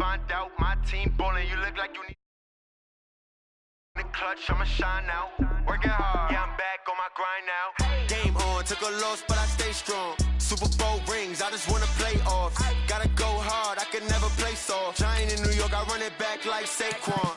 find out my team ballin'. You look like you need the clutch. I'ma shine out. Working hard. Yeah, I'm back on my grind now. Game on. Took a loss, but I stay strong. Super Bowl rings. I just wanna play off. Gotta go hard. I can never play soft. Giant in New York. I run it back like Saquon.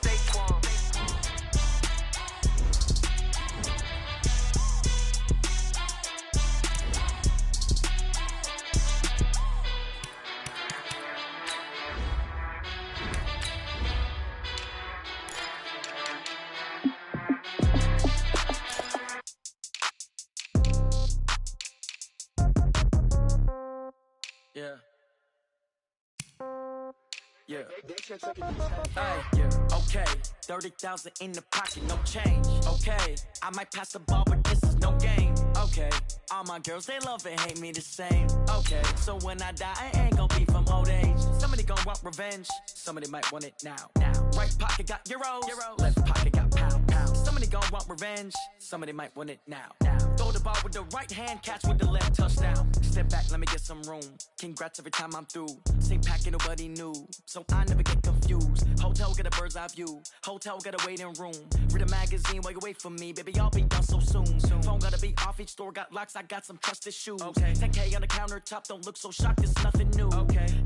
Okay, 30,000 in the pocket, no change. Okay, I might pass the ball, but this is no game. Okay, all my girls, they love and hate me the same. Okay, so when I die, I ain't gonna be from old age. Somebody gonna want revenge, somebody might want it now. Right pocket got euros, left pocket got pounds. Somebody gonna want revenge, somebody might want it now. Throw the ball with the right hand, catch with the left, touchdown. Step back, let me get some room. Congrats every time I'm through. Same packet, nobody knew, so I never get confused. Hotel get a bird's eye view. Hotel got a waiting room. Read a magazine while you wait for me, baby. I'll be done so soon. Phone gotta be off. Each store got locks. I got some trusted shoes. 10K on the countertop. Don't look so shocked. It's nothing new.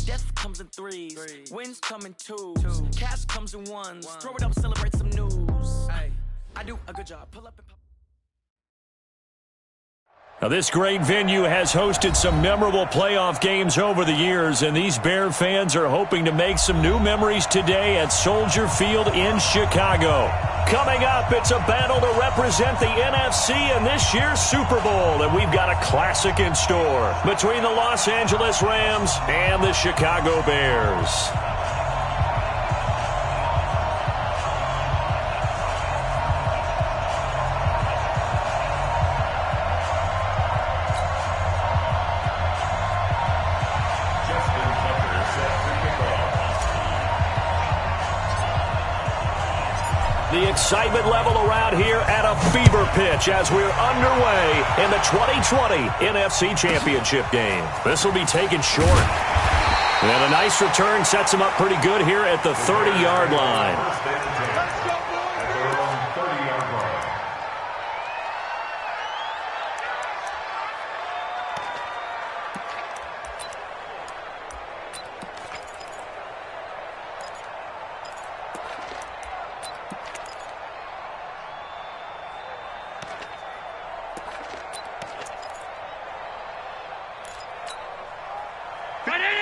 Death comes in threes. Wins come in twos. Cash comes in ones. Throw it up, celebrate some news. I do a good job. Pull up and pop. Now, this great venue has hosted some memorable playoff games over the years, and these Bear fans are hoping to make some new memories today at Soldier Field in Chicago. Coming up, it's a battle to represent the NFC in this year's Super Bowl, and we've got a classic in store between the Los Angeles Rams and the Chicago Bears. The excitement level around here at a fever pitch as we're underway in the 2020 NFC Championship game. This will be taken short. And a nice return sets him up pretty good here at the 30-yard line.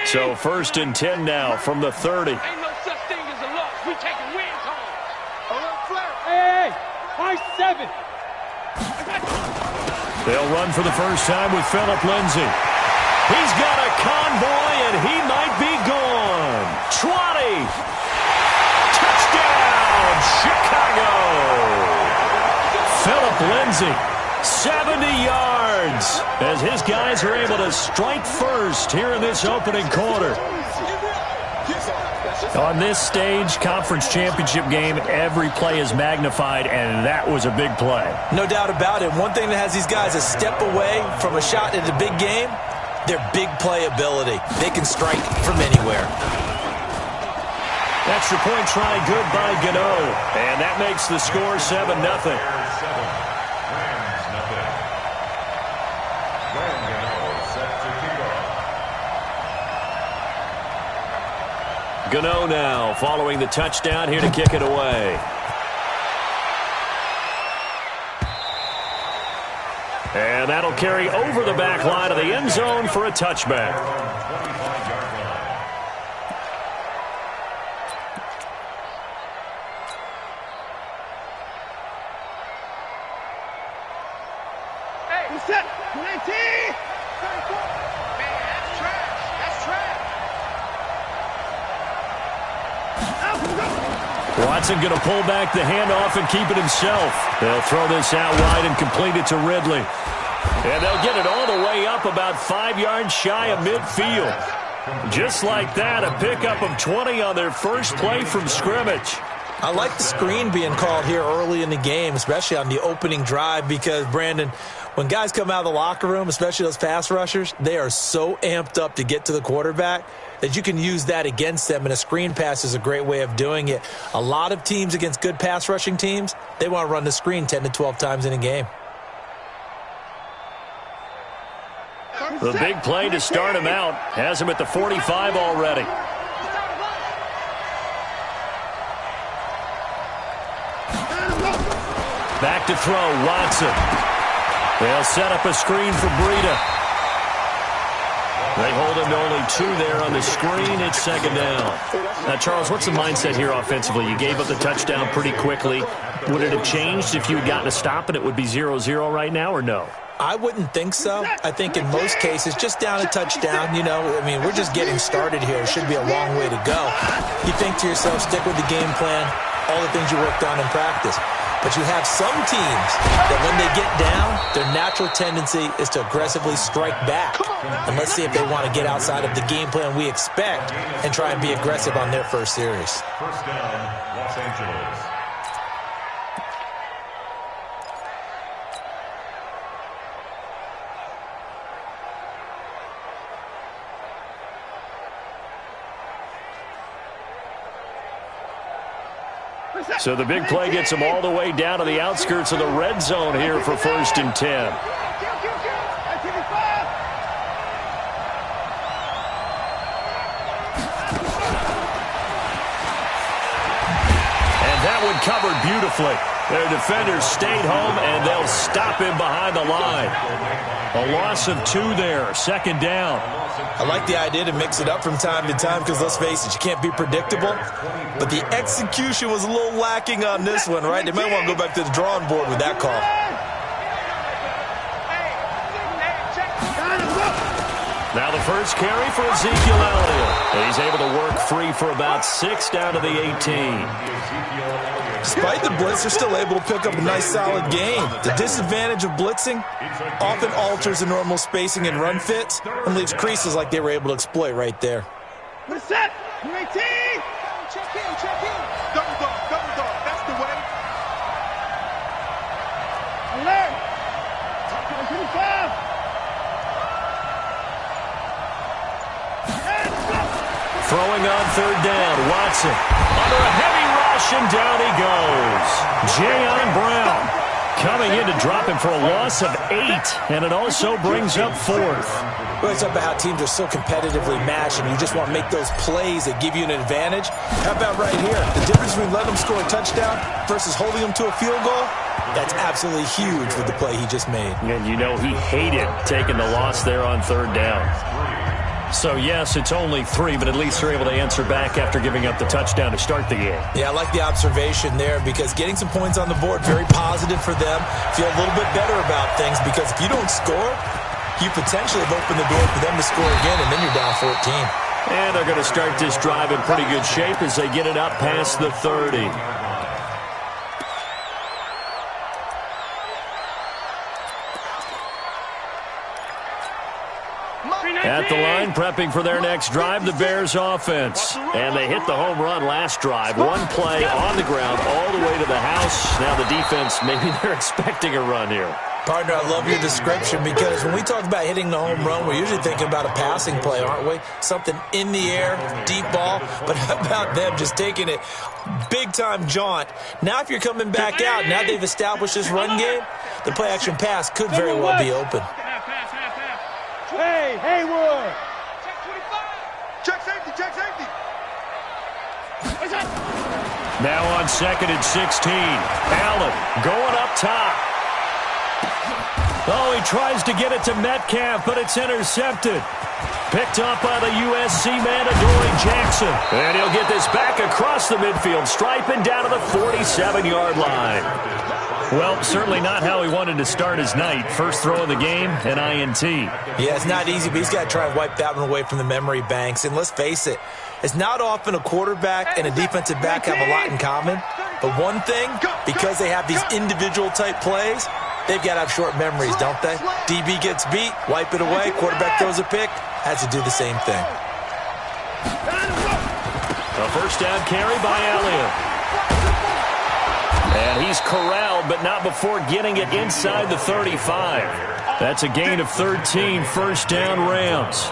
So 1st and 10 now from the 30. Ain't no such thing as a loss. We taking wins home. Hey, high 7. They'll run for the first time with Phillip Lindsay. He's got a convoy, and he might be gone. 20. Touchdown, Chicago. Phillip Lindsay, 70 yards, as his guys are able to strike first here in this opening quarter. On this stage, conference championship game, every play is magnified, and that was a big play. No doubt about it. One thing that has these guys a step away from a shot in the big game, their big play ability. They can strike from anywhere. Extra point try good by Gano, and that makes the score 7-0. Gano now following the touchdown here to kick it away. And that'll carry over the back line of the end zone for a touchback. Hey, set. 19. Watson going to pull back the handoff and keep it himself. They'll throw this out wide and complete it to Ridley. And they'll get it all the way up about 5 yards shy of midfield. Just like that, a pickup of 20 on their first play from scrimmage. I like the screen being called here early in the game, especially on the opening drive, because, Brandon, when guys come out of the locker room, especially those pass rushers, they are so amped up to get to the quarterback that you can use that against them, and a screen pass is a great way of doing it. A lot of teams against good pass rushing teams, they want to run the screen 10 to 12 times in a game. The big play to start him out has him at the 45 already. Back to throw, Watson. They'll set up a screen for Breida. They hold him to only 2 there on the screen. It's second down. Now, Charles, what's the mindset here offensively? You gave up the touchdown pretty quickly. Would it have changed if you had gotten a stop and it would be 0-0 right now, or no? I wouldn't think so. I think in most cases, just down a touchdown, we're just getting started here. It should be a long way to go. You think to yourself, stick with the game plan, all the things you worked on in practice. But you have some teams that when they get down, their natural tendency is to aggressively strike back. And let's see if they want to get outside of the game plan we expect and try and be aggressive on their first series. First down, Los Angeles. So the big play gets them all the way down to the outskirts of the red zone here for 1st and 10. And that one covered beautifully. Their defenders stayed home, and they'll stop him behind the line. A loss of 2 there, second down. I like the idea to mix it up from time to time because, let's face it, you can't be predictable. But the execution was a little lacking on this one, right? They might want to go back to the drawing board with that call. Now the first carry for Ezekiel Elliott. He's able to work free for about 6 down to the 18. Despite the blitz, they're still able to pick up a nice, solid gain. The disadvantage of blitzing often alters the normal spacing and run fits and leaves creases like they were able to exploit right there. We're set. We're 18. Check in. Double dog. That's the way. Alert. 25. Throwing on 3rd down, Watson. Under a heavy rush, and down he goes. Jayon Brown coming in to drop him for a loss of 8, and it also brings up 4th. Well, it's about how teams are so competitively matched, and you just want to make those plays that give you an advantage. How about right here? The difference between letting them score a touchdown versus holding them to a field goal, that's absolutely huge with the play he just made. And he hated taking the loss there on 3rd down. So, yes, it's only 3, but at least they're able to answer back after giving up the touchdown to start the game. Yeah, I like the observation there because getting some points on the board, very positive for them. Feel a little bit better about things because if you don't score, you potentially have opened the door for them to score again, and then you're down 14. And they're going to start this drive in pretty good shape as they get it up past the 30. At the line, prepping for their next drive, the Bears offense. And they hit the home run last drive. 1 play on the ground all the way to the house. Now the defense, maybe they're expecting a run here. Partner, I love your description because when we talk about hitting the home run, we're usually thinking about a passing play, aren't we? Something in the air, deep ball. But how about them just taking it big-time jaunt? Now if you're coming back out, now they've established this run game, the play-action pass could very well be open. Hey, Haywood. Check safety. Now on 2nd and 16. Allen going up top. Oh, he tries to get it to Metcalf, but it's intercepted. Picked up by the USC man, Adoree Jackson. And he'll get this back across the midfield stripe and down to the 47-yard line. Well, certainly not how he wanted to start his night. First throw of the game, an INT. Yeah, it's not easy, but he's got to try and wipe that one away from the memory banks. And let's face it, it's not often a quarterback and a defensive back have a lot in common. But one thing, because they have these individual type plays, they've got to have short memories, don't they? DB gets beat, wipe it away, quarterback throws a pick, has to do the same thing. A first down carry by Elliott. And he's corralled, but not before getting it inside the 35. That's a gain of 13, first down Rams.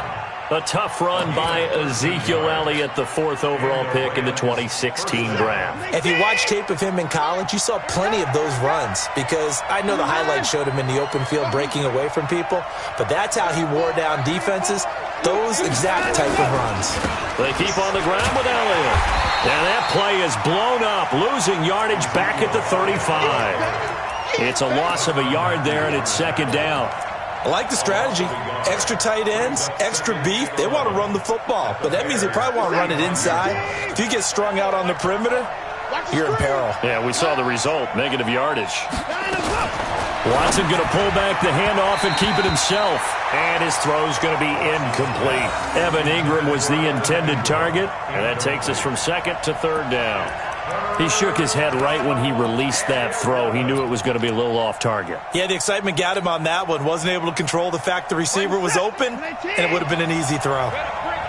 A tough run by Ezekiel Elliott, the 4th overall pick in the 2016 draft. If you watch tape of him in college, you saw plenty of those runs because I know the highlights showed him in the open field breaking away from people, but that's how he wore down defenses, those exact type of runs. They keep on the ground with Elliott. And that play is blown up, losing yardage back at the 35. It's a loss of a yard there, and it's second down. I like the strategy. Extra tight ends, extra beef. They want to run the football, but that means they probably want to run it inside. If you get strung out on the perimeter, you're in peril. Yeah, we saw the result, negative yardage. Watson going to pull back the handoff and keep it himself. And his throw's going to be incomplete. Evan Ingram was the intended target, and that takes us from second to third down. He shook his head right when he released that throw. He knew it was going to be a little off target. Yeah, the excitement got him on that one. Wasn't able to control the fact the receiver was open, and it would have been an easy throw.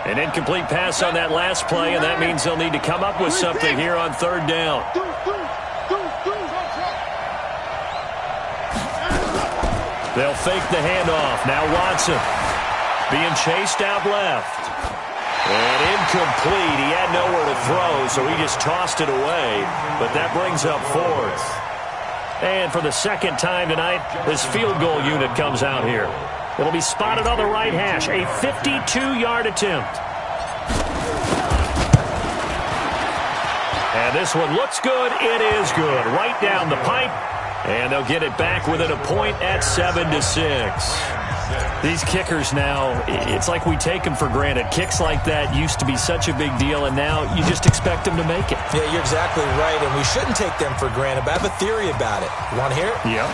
An incomplete pass on that last play, and that means they'll need to come up with something here on third down. They'll fake the handoff. Now Watson being chased out left. And incomplete. He had nowhere to throw, so he just tossed it away. But that brings up 4th. And for the second time tonight, this field goal unit comes out here. It'll be spotted on the right hash. A 52-yard attempt. And this one looks good. It is good. Right down the pipe. And they'll get it back within a point at 7-6. These kickers now, it's like we take them for granted. Kicks like that used to be such a big deal, and now you just expect them to make it. Yeah, you're exactly right, and we shouldn't take them for granted, but I have a theory about it. You want to hear it? Yeah.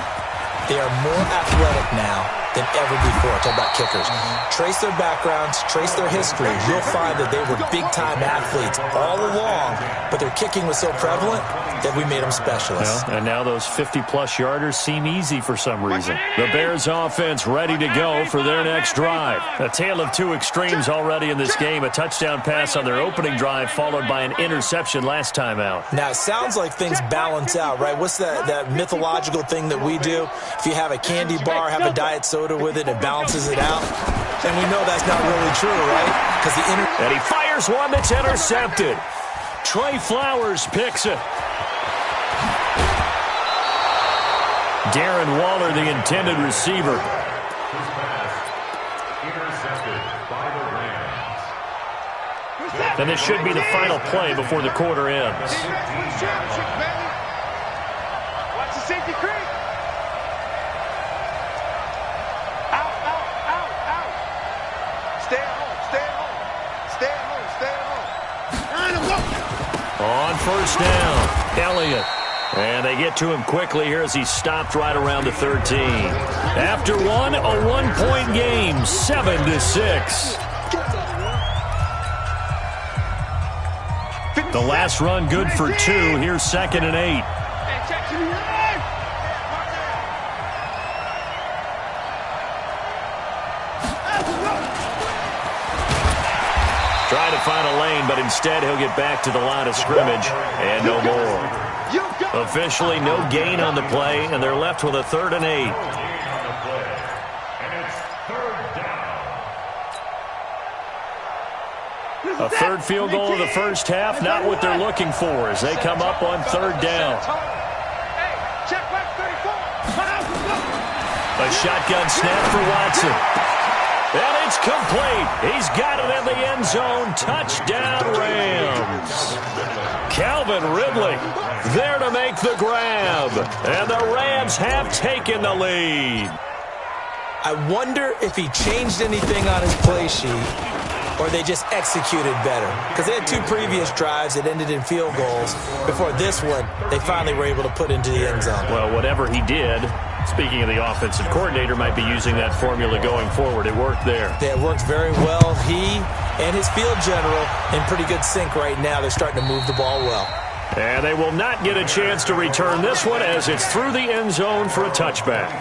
They are more athletic now than ever before. Talk about kickers. Trace their backgrounds, trace their history. You'll find that they were big-time athletes all along, but their kicking was so prevalent that we made them specialists. Well, and now those 50-plus yarders seem easy for some reason. The Bears offense ready to go for their next drive. A tale of two extremes already in this game. A touchdown pass on their opening drive followed by an interception last time out. Now, it sounds like things balance out, right? What's that mythological thing that we do? If you have a candy bar, have a diet soda with it, it balances it out. And we know that's not really true, right? And he fires one that's intercepted. Trey Flowers picks it. Darren Waller, the intended receiver. And this should be the final play before the quarter ends. Watch the safety creep. Out. Stay at home. On first down, Elliott. And they get to him quickly here as he stopped right around the 13. After one, a one-point game, 7-6. The last run good for 2. Here's 2nd and 8. Trying to find a lane, but instead he'll get back to the line of scrimmage and no more. Officially no gain on the play, and they're left with a 3rd and 8. A third field goal of the first half, not what they're looking for as they come up on 3rd down. A shotgun snap for Watson. And it's complete. He's got it in the end zone. Touchdown, Rams. Calvin Ridley there to make the grab. And the Rams have taken the lead. I wonder if he changed anything on his play sheet or they just executed better. Because they had 2 previous drives that ended in field goals. Before this one, they finally were able to put into the end zone. Well, whatever he did, speaking of the offensive coordinator, might be using that formula going forward. It worked there. Yeah, it worked very well. He and his field general in pretty good sync right now. They're starting to move the ball well. And they will not get a chance to return this one as it's through the end zone for a touchback.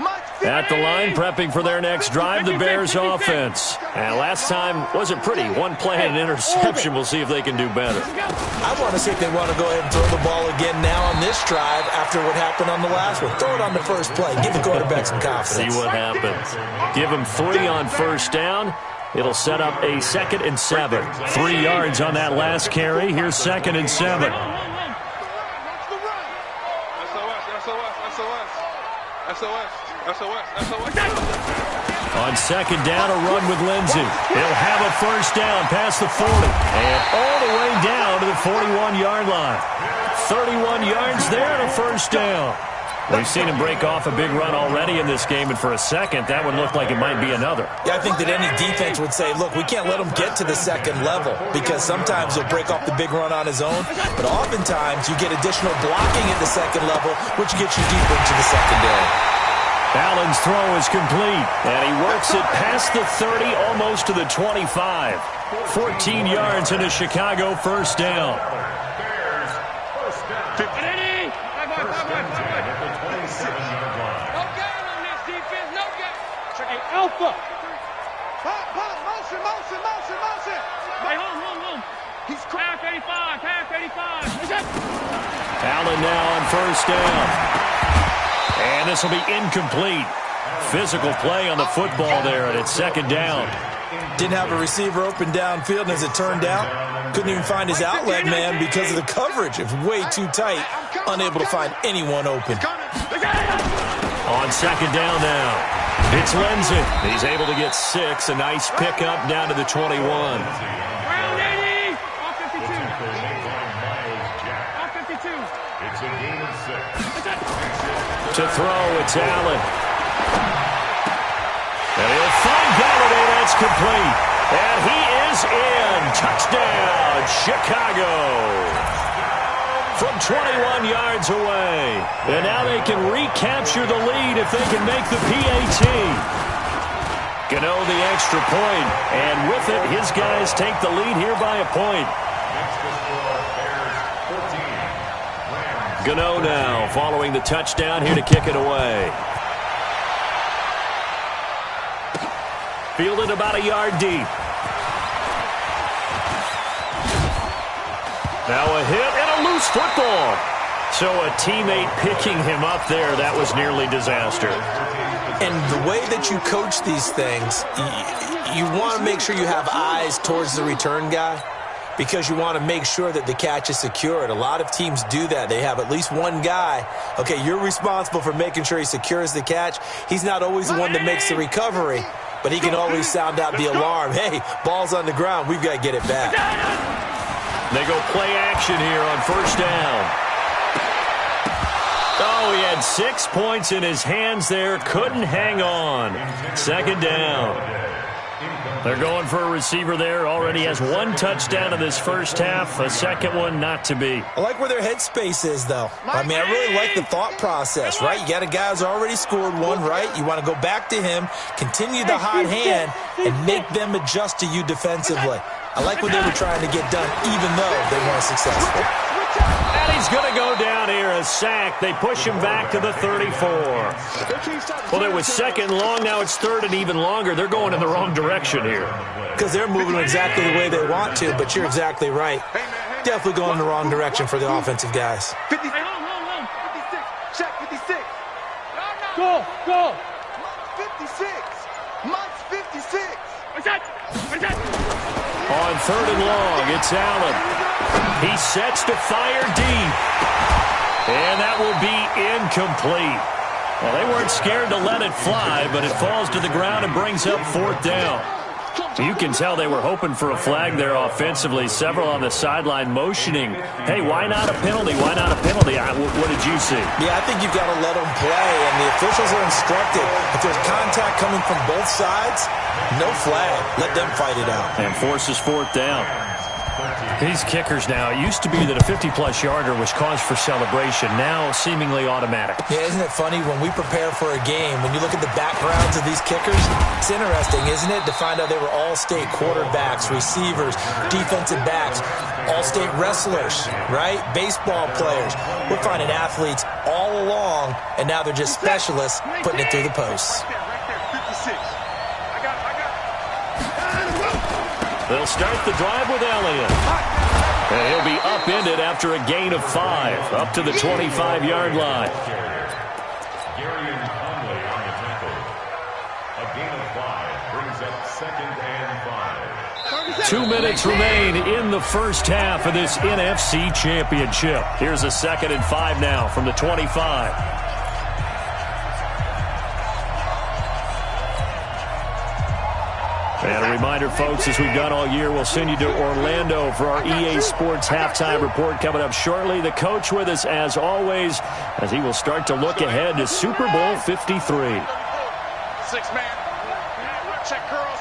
Much At the line, prepping for their next drive, the Bears offense. And last time wasn't pretty. One play and an interception. We'll see if they can do better. I want to see if they want to go ahead and throw the ball again now on this drive after what happened on the last one. Throw it on the first play. Give the quarterback some confidence. See what happens. Give him 3 on first down. It'll set up a 2nd and 7. 3 yards on that last carry. Here's 2nd and 7. On 2nd down, a run with Lindsey. He'll have a first down past the 40. And all the way down to the 41-yard line. 31 yards there and a first down. We've seen him break off a big run already in this game, and for a second, that would look like it might be another. Yeah, I think that any defense would say, look, we can't let him get to the second level because sometimes he'll break off the big run on his own, but oftentimes you get additional blocking at the second level, which gets you deeper into the secondary. Allen's throw is complete, and he works it past the 30, almost to the 25. 14 yards and a Chicago first down. Alpha. Pop, motion. Hey, home. He's pass 85. Allen now on first down. And this will be incomplete. Physical play on the football there, and it's 2nd down. Didn't have a receiver open downfield, and as it turned out, couldn't even find his outlet man because of the coverage. It was way too tight, unable to find anyone open. On 2nd down now. It's Lindsey. He's able to get 6. A nice pickup down to the 21. Round 80. Off 52. Off 52. It's a gain of 6. To throw, it's Allen. And he'll find Galladay. That's complete. And he is in. Touchdown, Chicago. From 21 yards away. And now they can recapture the lead if they can make the PAT. Gano the extra point. And with it, his guys take the lead here by a point. Gano now following the touchdown here to kick it away. Fielded about a yard deep. Now a hit and a loose football. So a teammate picking him up there, that was nearly disaster. And the way that you coach these things, you want to make sure you have eyes towards the return guy because you want to make sure that the catch is secured. A lot of teams do that. They have at least one guy. Okay, you're responsible for making sure he secures the catch. He's not always the one that makes the recovery, but he can always sound out the alarm. Hey, ball's on the ground. We've got to get it back. They go play action here on first down. Oh, he had 6 points in his hands there. Couldn't hang on. 2nd down. They're going for a receiver there. Already has 1 touchdown in this first half. A second one not to be. I like where their headspace is, though. I mean, I really like the thought process, right? You got a guy who's already scored 1, right? You want to go back to him, continue the hot hand, and make them adjust to you defensively. I like what they were trying to get done, even though they weren't successful. And he's going to go down here, a sack. They push him back to the 34. Well, it was 2nd long. Now it's 3rd and even longer. They're going in the wrong direction here. Because they're moving exactly the way they want to, but you're exactly right. Definitely going in the wrong direction for the offensive guys. 56. Check 56. Go. 56. Mike's 56. What's that? On 3rd and long, it's Allen. He sets to fire deep. And that will be incomplete. Well, they weren't scared to let it fly, but it falls to the ground and brings up 4th down. You can tell they were hoping for a flag there offensively. Several on the sideline motioning, hey, why not a penalty? Why not a penalty? What did you see? Yeah, I think you've got to let them play, and the officials are instructed. If there's contact coming from both sides, no flag. Let them fight it out. And forces 4th down. These kickers now, it used to be that a 50-plus yarder was cause for celebration. Now seemingly automatic. Yeah, isn't it funny when we prepare for a game, when you look at the backgrounds of these kickers, it's interesting, isn't it, to find out they were all-state quarterbacks, receivers, defensive backs, all-state wrestlers, right? Baseball players. We're finding athletes all along long, and now they're just specialists putting it through the posts. Right there, 56. I got it. They'll start the drive with Elliott. And he'll be upended after a gain of 5, up to the 25-yard line. Gary and Conley on the tackle. A gain of 5 brings up 2nd and 5. 2 minutes remain in the first half of this NFC Championship. Here's a 2nd and 5 now from the 25. And a reminder, folks, as we've done all year, we'll send you to Orlando for our EA Sports halftime report coming up shortly. The coach with us, as always, as he will start to look ahead to Super Bowl 53. 6-man. Check curls.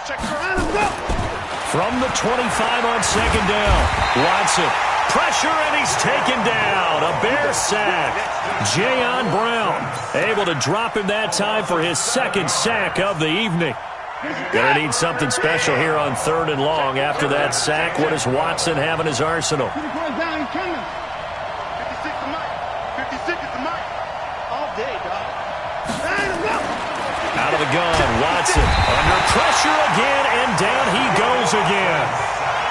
From the 25 on 2nd down, Watson. Pressure, and he's taken down. A Bear sack. Jayon Brown able to drop him that time for his 2nd sack of the evening. Gonna need something special here on 3rd and long. After that sack, what does Watson have in his arsenal? 56 the mic. 56 is the mic. All day, dog. Out of the gun, Watson under pressure again, and down he goes again.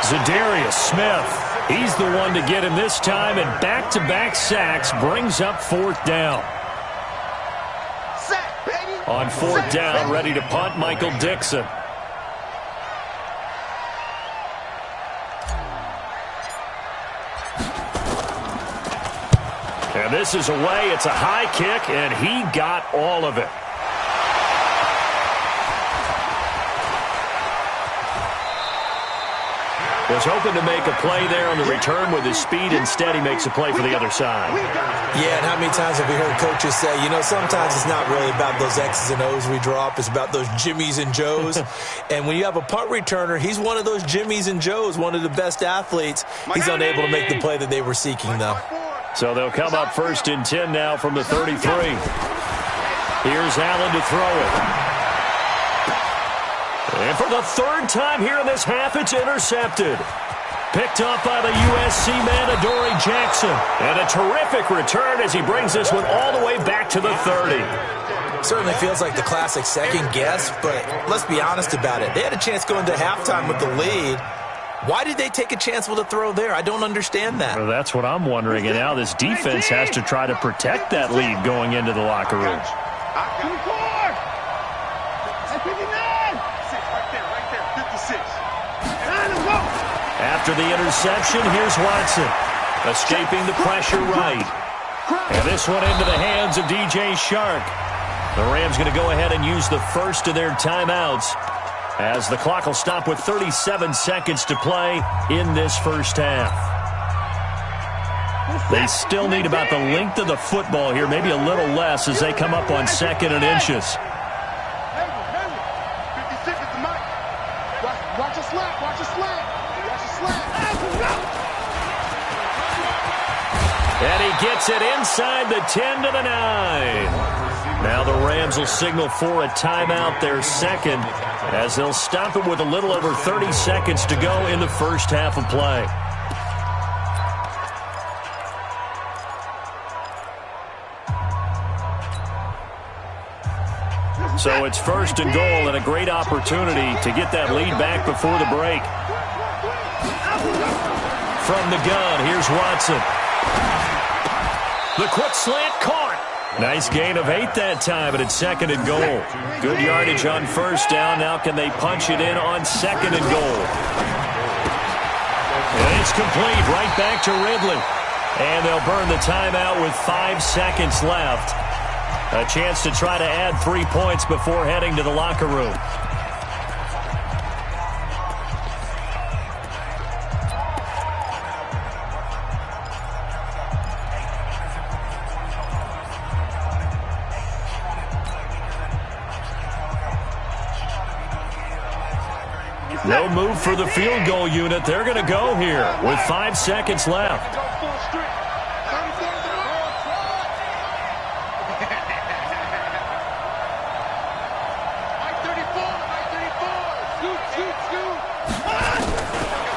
Zadarius Smith, he's the one to get him this time, and back-to-back sacks brings up 4th down. On 4th down, ready to punt, Michael Dixon. And this is away. It's a high kick, and he got all of it. Was hoping to make a play there on the return with his speed. Instead, he makes a play for the other side. Yeah, and how many times have we heard coaches say, you know, sometimes it's not really about those X's and O's we draw up. It's about those Jimmies and Joes. And when you have a punt returner, he's one of those Jimmies and Joes, one of the best athletes. He's unable to make the play that they were seeking, though. So they'll come up 1st and 10 now from the 33. Here's Allen to throw it. And for the 3rd time here in this half, it's intercepted. Picked up by the USC man, Adoree Jackson. And a terrific return as he brings this one all the way back to the 30. Certainly feels like the classic second guess, but let's be honest about it. They had a chance going to halftime with the lead. Why did they take a chance with a throw there? I don't understand that. Well, that's what I'm wondering. And now this defense has to try to protect that lead going into the locker room. After the interception, here's Watson. Escaping the pressure right. And this one into the hands of DJ Shark. The Rams going to go ahead and use the first of their timeouts as the clock will stop with 37 seconds to play in this first half. They still need about the length of the football here, maybe a little less as they come up on 2nd and inches. Watch a slap. Watch a slap. And he gets it inside the 10 to the 9. Now the Rams will signal for a timeout, their 2nd, as they'll stop it with a little over 30 seconds to go in the first half of play. So it's 1st and goal and a great opportunity to get that lead back before the break. From the gun, here's Watson. The quick slant caught. Nice gain of 8 that time, and it's 2nd and goal. Good yardage on 1st down. Now can they punch it in on 2nd and goal? And it's complete right back to Ridley. And they'll burn the timeout with 5 seconds left. A chance to try to add 3 points before heading to the locker room. No move for the field goal unit. They're going to go here with 5 seconds left.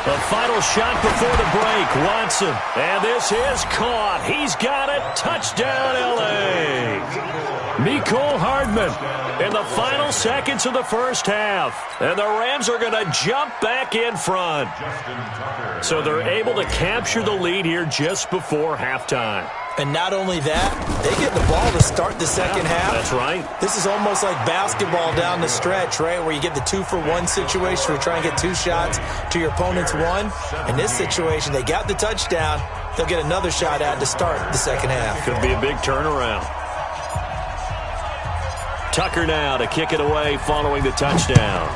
The final shot before the break, Watson. And this is caught. He's got it. Touchdown, L.A. Mecole Hardman in the final seconds of the first half. And the Rams are going to jump back in front. So they're able to capture the lead here just before halftime. And not only that, they get the ball to start the second half. That's right. This is almost like basketball down the stretch, right, where you get the 2-for-1 situation where you try and get 2 shots to your opponent's 1. In this situation, they got the touchdown. They'll get another shot out to start the second half. Could be a big turnaround. Tucker now to kick it away following the touchdown.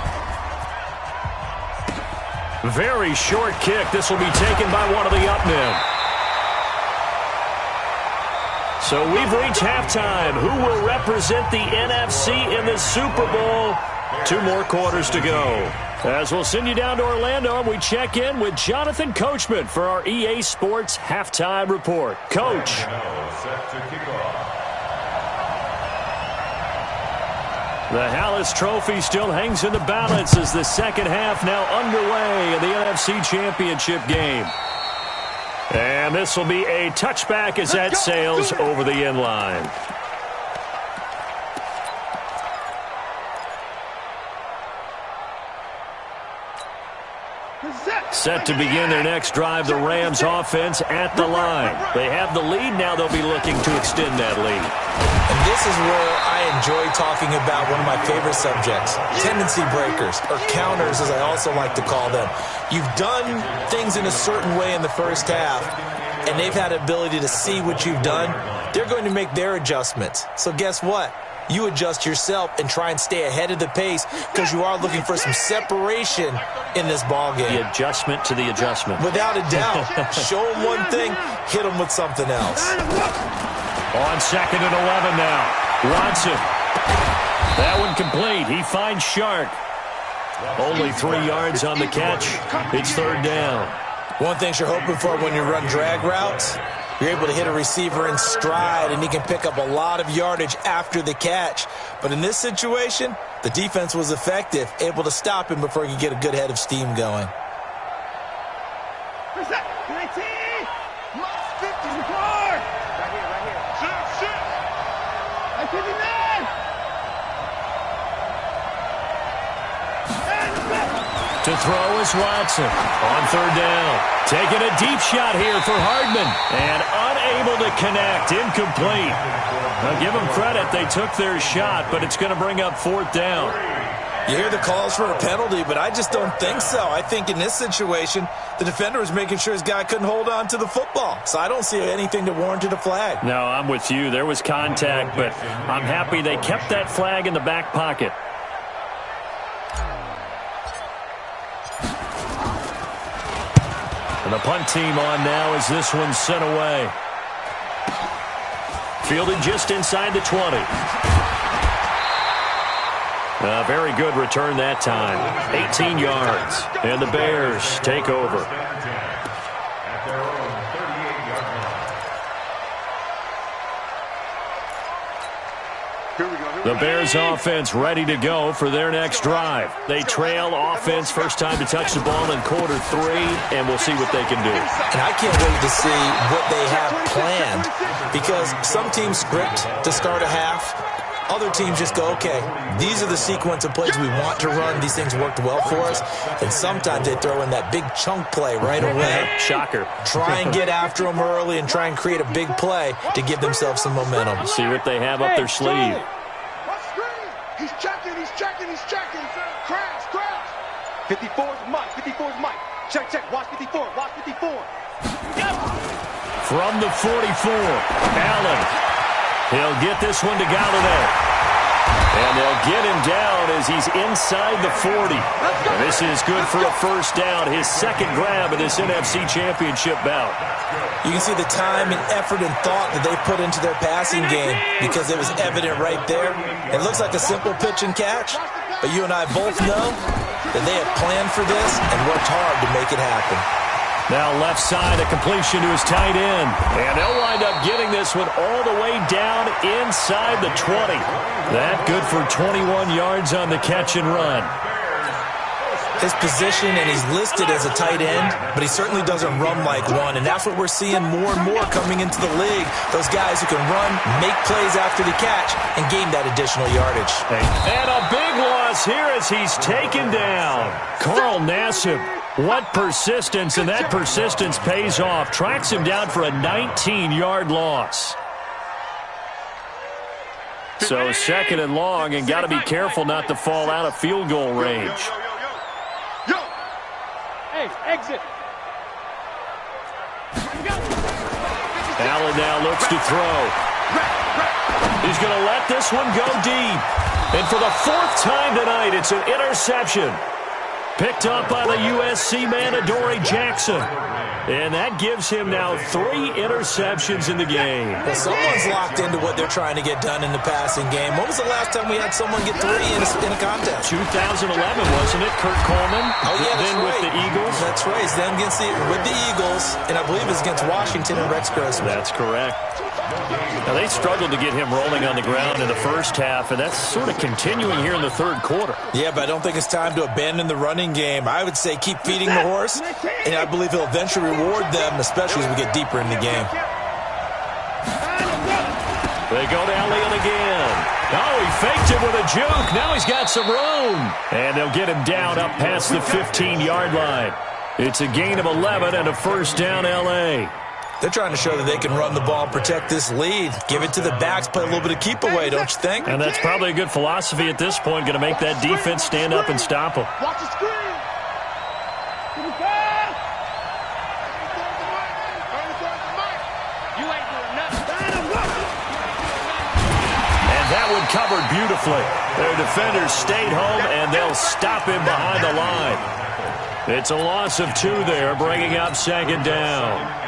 Very short kick. This will be taken by one of the up men. So we've reached halftime. Who will represent the NFC in the Super Bowl? 2 more quarters to go. As we'll send you down to Orlando, and we check in with Jonathan Coachman for our EA Sports Halftime Report. Coach. The Hallis Trophy still hangs in the balance as the second half now underway in the NFC Championship game. And this will be a touchback as that sails over the end line. Set to begin their next drive, the Rams offense at the line. They have the lead now. They'll be looking to extend that lead. And this is where I enjoy talking about one of my favorite subjects, tendency breakers, or counters as I also like to call them. You've done things in a certain way in the first half, and they've had the ability to see what you've done. They're going to make their adjustments. So guess what? You adjust yourself and try and stay ahead of the pace because you are looking for some separation in this ball game. The adjustment to the adjustment. Without a doubt. Show them one thing, hit them with something else. On 2nd and 11 now. Watson. That one complete. He finds Shark. Only 3 yards on the catch. It's 3rd down. One thing you're hoping for when you run drag routes, you're able to hit a receiver in stride, and he can pick up a lot of yardage after the catch. But in this situation, the defense was effective, able to stop him before he could get a good head of steam going. To throw is Watson on 3rd down. Taking a deep shot here for Hardman. And unable to connect. Incomplete. Now give them credit. They took their shot, but it's going to bring up 4th down. You hear the calls for a penalty, but I just don't think so. I think in this situation, the defender was making sure his guy couldn't hold on to the football. So I don't see anything that warranted a flag. No, I'm with you. There was contact, but I'm happy they kept that flag in the back pocket. And the punt team on now as this one's sent away. Fielded just inside the 20. A very good return that time. 18 yards. And the Bears take over. The Bears offense ready to go for their next drive. They trail offense first time to touch the ball in quarter 3, and we'll see what they can do. And I can't wait to see what they have planned, because some teams script to start a half. Other teams just go, okay, these are the sequence of plays we want to run. These things worked well for us. And sometimes they throw in that big chunk play right away. Shocker. Try and get after them early and try and create a big play to give themselves some momentum. See what they have up their sleeve. He's checking. Crash. 54's Mike. Check. Watch 54. From the 44, Allen. He'll get this one to Galladay. And they'll get him down as he's inside the 40. And this is good for a first down, his second grab of this NFC Championship bout. You can see the time and effort and thought that they put into their passing game because it was evident right there. It looks like a simple pitch and catch, but you and I both know that they have planned for this and worked hard to make it happen. Now left side, a completion to his tight end. And they'll wind up getting this one all the way down inside the 20. That good for 21 yards on the catch and run. his position, and he's listed as a tight end, but he certainly doesn't run like one, and that's what we're seeing more and more coming into the league. Those guys who can run, make plays after the catch, and gain that additional yardage. And a big loss here as he's taken down. Carl Nassib, what persistence, and that persistence pays off. Tracks him down for a 19-yard loss. So second and long, and got to be careful not to fall out of field goal range. Hey, exit. Allen now looks to throw. He's going to let this one go deep. And for the fourth time tonight, it's an interception. Picked up by the USC man, Adoree Jackson. And that gives him now 3 interceptions in the game. Well, someone's locked into what they're trying to get done in the passing game. When was the last time we had someone get 3 in a contest? 2011, wasn't it? Kurt Coleman. Oh, yeah, that's then right. with the Eagles. That's right. It's them with the Eagles, and I believe it's against Washington and Rex Grossman. That's correct. Now, they struggled to get him rolling on the ground in the first half, and that's sort of continuing here in the third quarter. Yeah, but I don't think it's time to abandon the running game. I would say keep feeding the horse, and I believe he'll eventually reward them, especially as we get deeper in the game. They go to Elliott again. Oh, he faked it with a juke. Now he's got some room. And they'll get him down up past the 15-yard line. It's a gain of 11 and a first down, L.A. They're trying to show that they can run the ball and protect this lead. Give it to the backs, play a little bit of keep away, don't you think? And that's probably a good philosophy at this point, going to make that defense stand up and stop them. Watch the screen. You ain't doing nothing. And that one covered beautifully. Their defenders stayed home, and they'll stop him behind the line. It's a loss of 2 there, bringing up second down.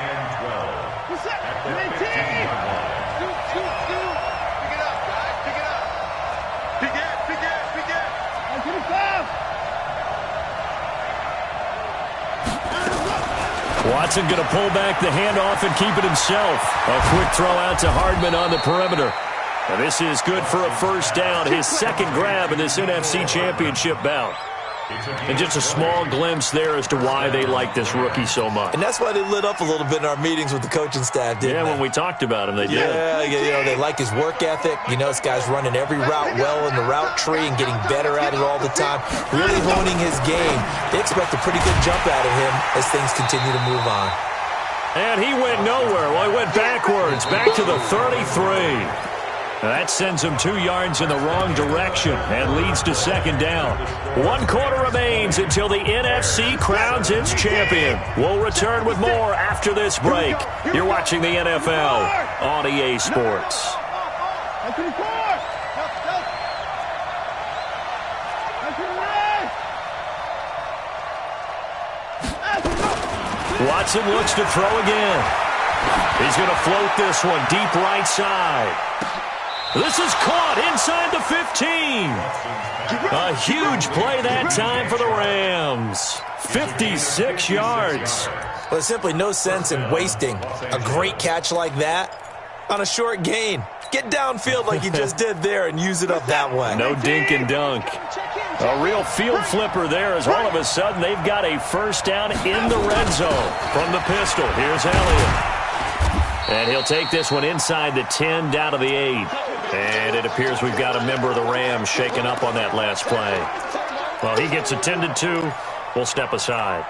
Watson going to pull back the handoff and keep it himself. A quick throw out to Hardman on the perimeter. And this is good for a first down, his second grab in this NFC Championship bout. And just a small glimpse there as to why they like this rookie so much. And that's why they lit up a little bit in our meetings with the coaching staff, didn't they? When we talked about him, they did. Yeah, you know, they like his work ethic. You know, this guy's running every route well in the route tree and getting better at it all the time, really honing his game. They expect a pretty good jump out of him as things continue to move on. And he went nowhere. Well, he went backwards, back to the 33. That sends him 2 yards in the wrong direction and leads to second down. 1 quarter remains until the NFC crowns its champion. We'll return with more after this break. You're watching the NFL on EA Sports. Watson looks to throw again. He's going to float this one deep right side. This is caught inside the 15. A huge play that time for the Rams. 56 yards. Well, there's simply no sense in wasting a great catch like that on a short gain. Get downfield like you just did there and use it up that way. No dink and dunk. A real field flipper there as all of a sudden they've got a first down in the red zone from the pistol. Here's Elliott. And he'll take this one inside the 10 down to the 8. And it appears we've got a member of the Rams shaken up on that last play. Well, he gets attended to. We'll step aside.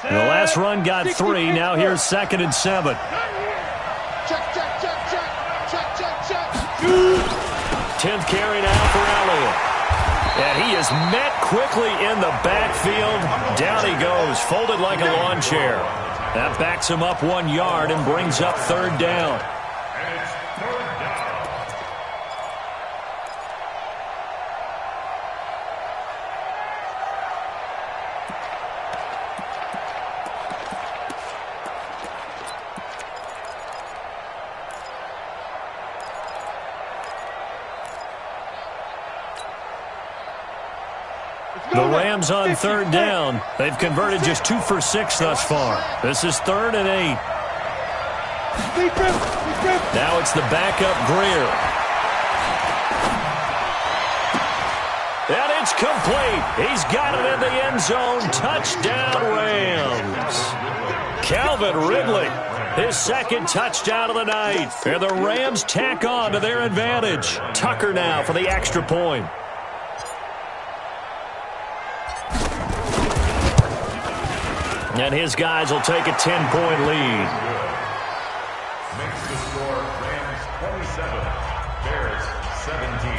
And the last run got 3. Now here's 2nd and 7. Check, check, check, check. Check, check, check. 10th carry now for Elliott. And he is met quickly in the backfield. Down he goes, folded like a lawn chair. That backs him up 1 yard and brings up third down. The Rams on third down. They've converted just 2 for 6 thus far. This is 3rd and 8. Now it's the backup Greer. It's complete. He's got it in the end zone. Touchdown, Rams. Calvin Ridley, his second touchdown of the night. And the Rams tack on to their advantage. Tucker now for the extra point. And his guys will take a 10-point lead. Makes the score Rams 27, Bears 17.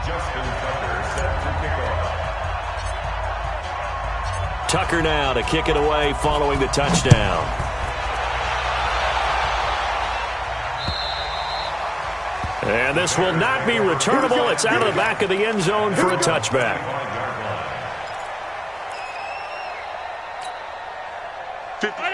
Justin Tucker set to kick off. Tucker now to kick it away following the touchdown. And this will not be returnable. It's out of the back of the end zone for a touchback.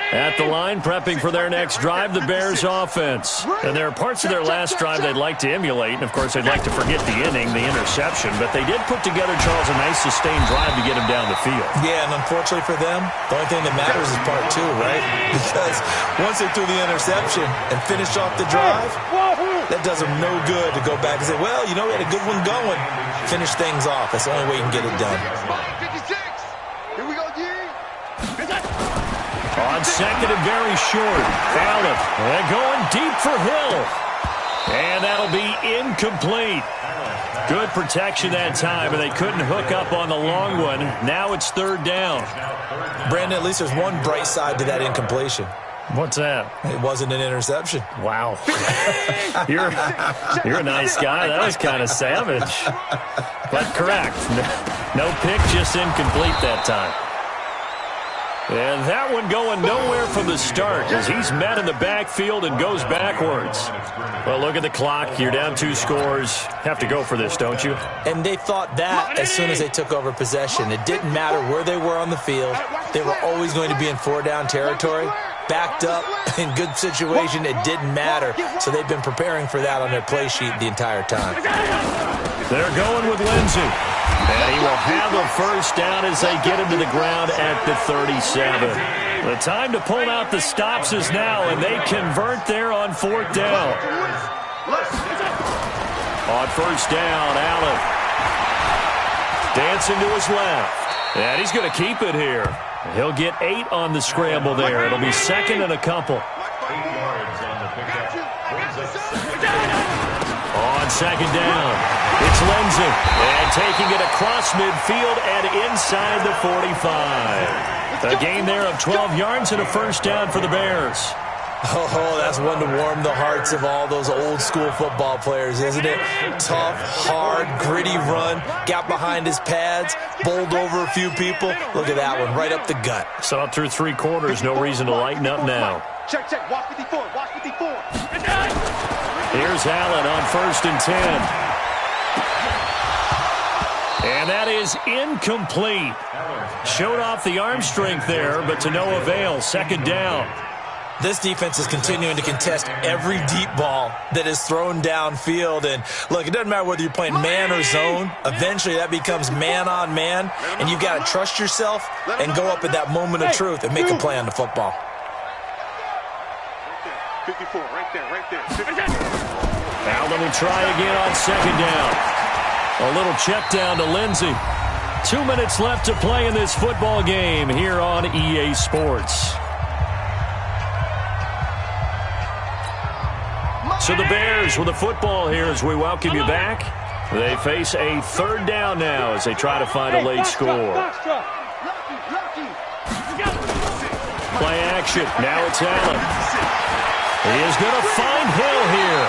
At the line, prepping for their next drive, the Bears offense. And there are parts of their last drive they'd like to emulate. And, of course, they'd like to forget the inning, the interception. But they did put together, Charles, a nice sustained drive to get him down the field. Yeah, and unfortunately for them, the only thing that matters is part two, right? Because once they threw the interception and finished off the drive, that does them no good to go back and say, well, you know, we had a good one going. Finish things off. That's the only way you can get it done. 56. Here we go, G. On second and very short. Allen going deep for Hill. And that'll be incomplete. Good protection that time, and they couldn't hook up on the long one. Now it's third down. Brandon, at least there's one bright side to that incompletion. What's that? It wasn't an interception. Wow. You're a nice guy. That was kind of savage. But correct. No pick, just incomplete that time. And that one going nowhere from the start as he's met in the backfield and goes backwards. Well, look at the clock. You're down 2 scores. Have to go for this, don't you? And they thought that as soon as they took over possession. It didn't matter where they were on the field. They were always going to be in 4-down territory. Backed up, in good situation, it didn't matter. So they've been preparing for that on their play sheet the entire time. They're going with Lindsey. And he will have a first down as they get him to the ground at the 37. The time to pull out the stops is now, and they convert there on 4th down. On first down, Allen. Dancing to his left. And he's going to keep it here. He'll get 8 on the scramble there. It'll be second and a couple. 8 yards on the pickup. On second down, it's Lindsey. And taking it across midfield and inside the 45. A gain there of 12 yards and a first down for the Bears. Oh, that's one to warm the hearts of all those old school football players, isn't it? Tough, hard, gritty run, got behind his pads, bowled over a few people. Look at that one, right up the gut. So up through 3 quarters, no reason to lighten up now. Check, watch 54, watch 54. Here's Allen on first and 10. And that is incomplete. Showed off the arm strength there, but to no avail. Second down. This defense is continuing to contest every deep ball that is thrown downfield. And, look, it doesn't matter whether you're playing man or zone. Eventually that becomes man on man, and you've got to trust yourself and go up at that moment of truth and make a play on the football. 54, right there. Allen will try again on second down. A little check down to Lindsey. 2 minutes left to play in this football game here on EA Sports. So the Bears with the football here as we welcome you back. They face a third down now as they try to find a late score. Play action. Now it's Allen. He is going to find Hill here.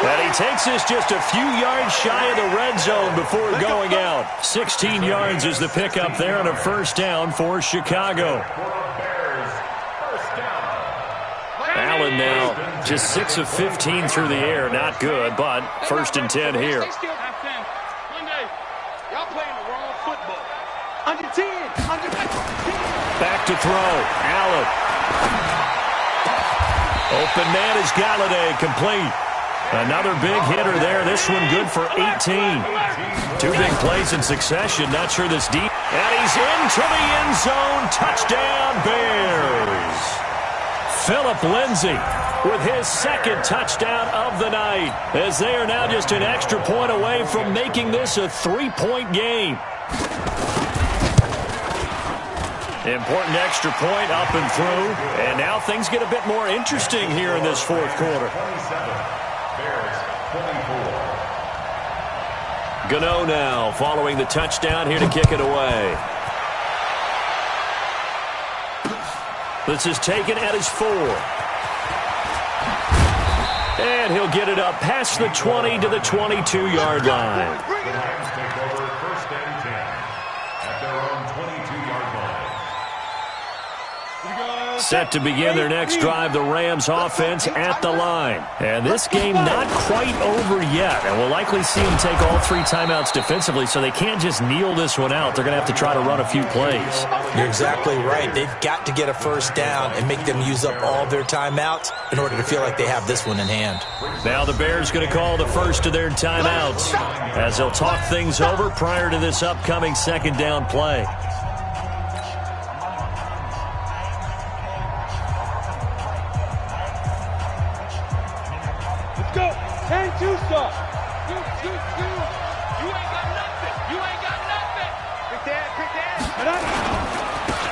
And he takes this just a few yards shy of the red zone before going out. 16 yards is the pickup there on a first down for Chicago. Allen now just 6 of 15 through the air. Not good, but first and 10 here. Y'all playing the wrong football. Under 10. Back to throw. Allen. Open man is Galladay, complete. Another big hitter there. This one good for 18. 2 big plays in succession. Not sure this deep. And he's into the end zone. Touchdown, Bears. Phillip Lindsay with his second touchdown of the night, as they are now just an extra point away from making this a 3-point game. Important extra point up and through, and now things get a bit more interesting here in this fourth quarter. Gano now following the touchdown here to kick it away. This is taken at his 4. And he'll get it up past the 20 to the 22-yard line. The Rams take over 1st and 10 at their own 22-yard line. Set to begin their next drive, the Rams offense at the line. And this game not quite over yet. And we'll likely see them take all 3 timeouts defensively, so they can't just kneel this one out. They're going to have to try to run a few plays. You're exactly right. They've got to get a first down and make them use up all their timeouts in order to feel like they have this one in hand. Now the Bears going to call the first of their timeouts as they'll talk things over prior to this upcoming second down play.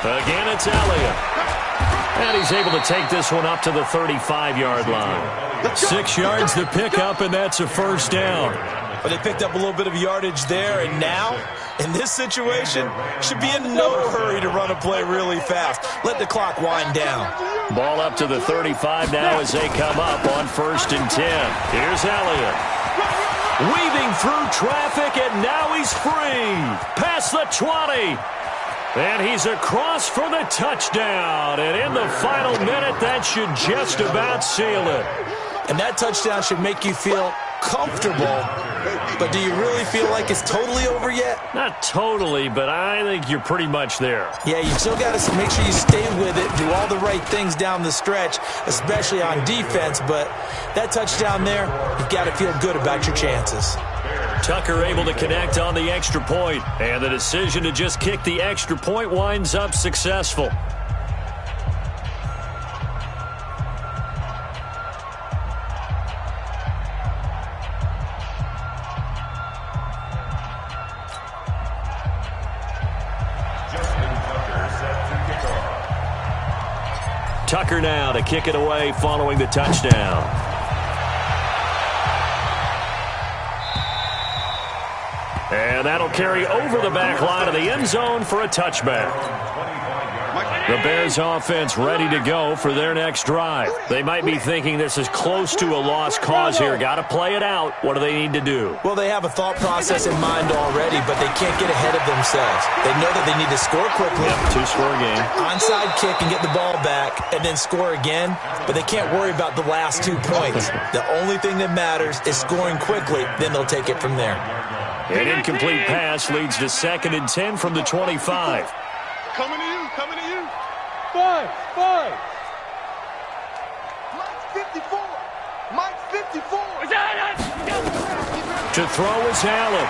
Again, it's Elliott. And he's able to take this one up to the 35-yard line. 6 yards to pick up, and that's a first down. But they picked up a little bit of yardage there, and now, in this situation, should be in no hurry to run a play really fast. Let the clock wind down. Ball up to the 35 now as they come up on 1st and 10. Here's Elliott. Weaving through traffic, and now he's free. Past the 20. And he's across for the touchdown. And in the final minute, that should just about seal it. And that touchdown should make you feel comfortable. But do you really feel like it's totally over yet? Not totally, but I think you're pretty much there. Yeah, you still got to make sure you stay with it, do all the right things down the stretch, especially on defense. But that touchdown there, you've got to feel good about your chances. Tucker able to connect on the extra point, and the decision to just kick the extra point winds up successful. Tucker now to kick it away following the touchdown. And that'll carry over the back line of the end zone for a touchback. The Bears offense ready to go for their next drive. They might be thinking this is close to a lost cause here. Got to play it out. What do they need to do? Well, they have a thought process in mind already, but they can't get ahead of themselves. They know that they need to score quickly. Yep, 2-score game. Onside kick and get the ball back and then score again, but they can't worry about the last 2 points. The only thing that matters is scoring quickly, then they'll take it from there. An incomplete pass leads to 2nd and 10 from the 25. Coming to you, coming to you. 5. Mike's 54. Mike's 54. To throw is Allen.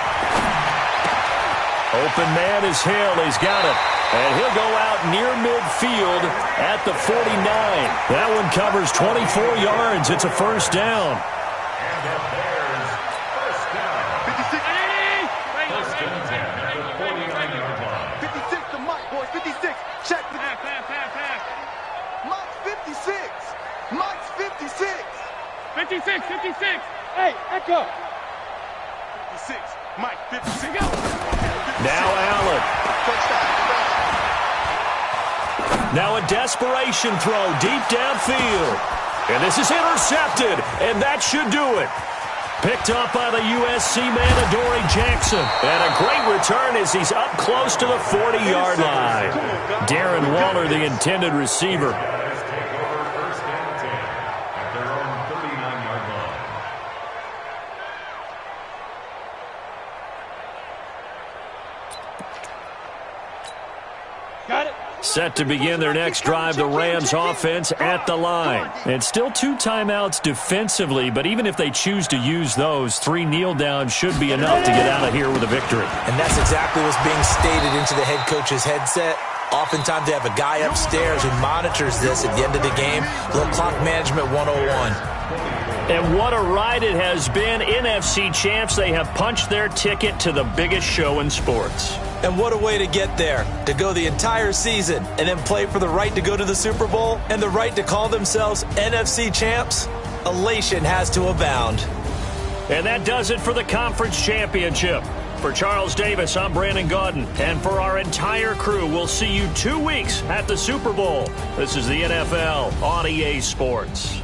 Open man is Hill. He's got it. And he'll go out near midfield at the 49. That one covers 24 yards. It's a first down. And the Bears first down. 56. First and 10 at the 49-yard line. 56 to Mike, boys. 56. Check. Pass. Mike's 56. Mike's 56. 56. Hey, Echo. 56. Mike, 56. Go. Now Allen. Now a desperation throw deep downfield. And this is intercepted, and that should do it. Picked up by the USC man, Adoree Jackson. And a great return as he's up close to the 40-yard line. Darren Waller, the intended receiver. Bears take over first and 10 at their own 39-yard line. Got it. Set to begin their next drive, the Rams offense at the line. And still 2 timeouts defensively, but even if they choose to use those, 3 kneel downs should be enough to get out of here with a victory. And that's exactly what's being stated into the head coach's headset. Oftentimes they have a guy upstairs who monitors this at the end of the game. A little clock management 101. And what a ride it has been. NFC champs, they have punched their ticket to the biggest show in sports. And what a way to get there, to go the entire season and then play for the right to go to the Super Bowl and the right to call themselves NFC champs. Elation has to abound. And that does it for the conference championship. For Charles Davis, I'm Brandon Gaudin. And for our entire crew, we'll see you 2 weeks at the Super Bowl. This is the NFL on EA Sports.